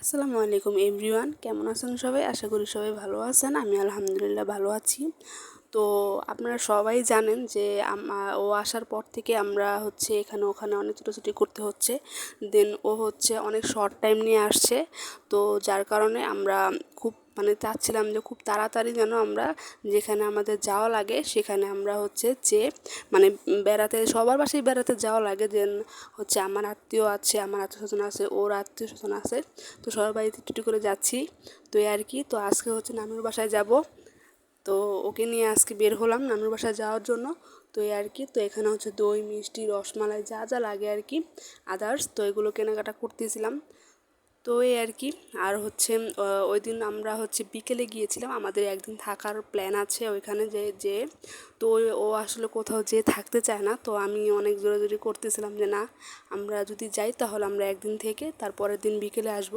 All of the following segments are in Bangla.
আসসালামু আলাইকুম এভরিওয়ান, কেমন আছেন সবাই? আশা করি সবাই ভালো আছেন। আমি আলহামদুলিল্লাহ ভালো আছি। তো আপনারা সবাই জানেন যে ও আসার পর থেকে আমরা এখানে ওখানে অনেক ছোটাছুটি করতে হচ্ছে। দেন ও অনেক শর্ট টাইম নিয়ে আসছে। তো যার কারণে আমরা খুব চাচ্ছিলাম যে খুব তাড়াতাড়ি যেন আমরা যেখানে আমাদের যাওয়া লাগে সেখানে আমরা যে বেড়াতে সবার বাসায় বেড়াতে যাওয়া লাগে। দেন আমার আত্মীয় আছে, আমার আত্মীয়স্বজন আছে, ওর আত্মীয়স্বজন আছে। তো সবার বাড়িতে একটু করে যাচ্ছি। তো আর কি, তো আজকে নানুর বাসায় যাব। তো ওকে নিয়ে আজকে বের হলাম নানুর বাসায় যাওয়ার জন্য। তো এই আর কি, তো এখানে দই মিষ্টি রসমালাই যা যা লাগে আর কি, আদার্স, তো এগুলো কেনাকাটা করতেছিলাম। তো এই আর কি। আর ওই দিন আমরা বিকেলে গিয়েছিলাম, আমাদের একদিন থাকার প্ল্যান আছে ওইখানে যে তো ও আসলে কোথাও যেয়ে থাকতে চায় না। তো আমি অনেক জোরাজুরি করতেছিলাম যে না, আমরা যদি যাই তাহলে আমরা একদিন থেকে তারপরের দিন বিকেলে আসব।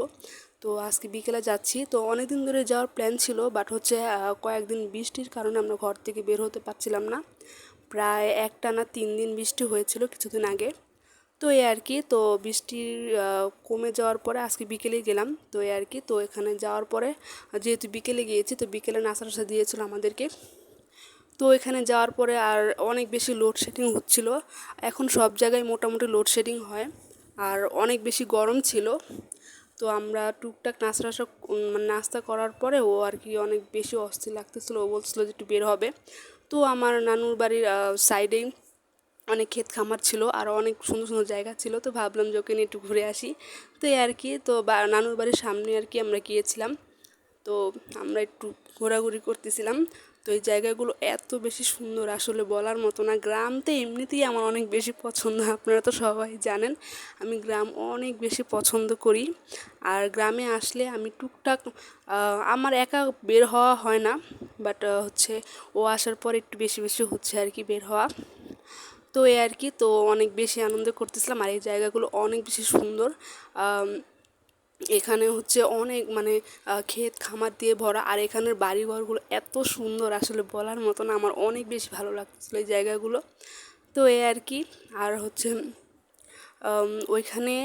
তো আজকে বিকেলে যাচ্ছি। তো অনেক দিন ধরে যাওয়ার প্ল্যান ছিল, বাট কয়েকদিন বৃষ্টির কারণে আমরা ঘর থেকে বের হতে পারছিলাম না। প্রায় একটানা 3 দিন বৃষ্টি হয়েছিল কিছুদিন আগে। তো এই আর কি, তো বৃষ্টির কমে যাওয়ার পরে আজকে বিকেলেই গেলাম। তো এই আর কি, তো এখানে যাওয়ার পরে যেহেতু বিকেলে গিয়েছি, তো বিকেলে নাস্তা টাস্তা দিয়েছিল আমাদেরকে। তো এখানে যাওয়ার পরে আর অনেক বেশি লোডশেডিং হচ্ছিল। এখন সব জায়গায় মোটামুটি লোডশেডিং হয়, আর অনেক বেশি গরম ছিল। তো আমরা টুকটাক নাস্তা করার পরে ও আর কি অনেক বেশি অস্থির লাগতেছিল। ও বলছিল যে একটু বের হবে। তো আমার নানুর বাড়ির সাইডেই অনেক ক্ষেত খামার ছিল, আর অনেক সুন্দর সুন্দর জায়গা ছিল। তো ভাবলাম যে ওকে নিয়ে একটু ঘুরে আসি। তো এই আর কি, তো নানুর বাড়ির সামনে আর কি আমরা গিয়েছিলাম। তো আমরা একটু ঘোরাঘুরি করতেছিলাম। তো এই জায়গাগুলো এত বেশি সুন্দর, আসলে বলার মতো না। গ্রাম তো এমনিতেই আমার অনেক বেশি পছন্দ, আপনারা তো সবাই জানেন আমি গ্রাম অনেক বেশি পছন্দ করি। আর গ্রামে আসলে আমি টুকটাক আমার একা বের হওয়া হয় না, বাট ও আসার পর একটু বেশি বেশি আর কি বের হওয়া। তো এই আর কি, তো অনেক বেশি আনন্দ করতেছিলাম। আর এই জায়গাগুলো অনেক বেশি সুন্দর। এখানে অনেক ক্ষেত খামার দিয়ে ভরা, আর এখানের বাড়িঘরগুলো এত সুন্দর, আসলে বলার মতো না। আমার অনেক বেশি ভালো লাগতেছিল এই জায়গাগুলো। তো এই আর কি। আর ওইখানে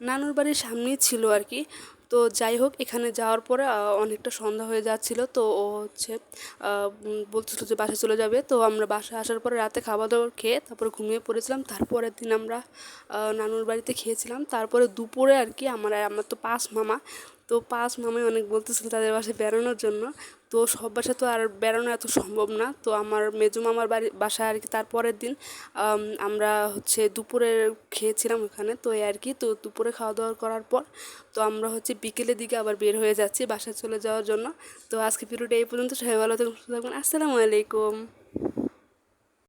নানুর বাড়ির সামনেই ছিল আর কি। তো যাই হোক, এখানে যাওয়ার পরে অনেকটা সন্ধ্যা হয়ে যাচ্ছিল। তো ও বলছিল যে বাসায় চলে যাবে। তো আমরা বাসায় আসার পরে রাতে খাওয়া দাওয়া খেয়ে তারপরে ঘুমিয়ে পড়েছিলাম। তারপরের দিন আমরা নানুর বাড়িতে খেয়েছিলাম। তারপরে দুপুরে আর কি আমার তো পাঁচ মামা, তো পাঁচ মামাই অনেক বলতেছিল তাদের বাসায় বেড়ানোর জন্য। তো সব বাসায় তো আর বেড়ানো এত সম্ভব না। তো আমার মেজো মামার বাসায় আর কি তারপরের দিন আমরা দুপুরে খেয়েছিলাম ওখানে। তো এই আর কি, তো দুপুরে খাওয়া দাওয়া করার পর তো আমরা বিকেলের দিকে আবার বের হয়ে যাচ্ছি বাসায় চলে যাওয়ার জন্য। তো আজকে ভিডিওটা এই পর্যন্ত। সবাই ভালো থাকবেন, সুস্থ থাকবেন। আসসালামু আলাইকুম।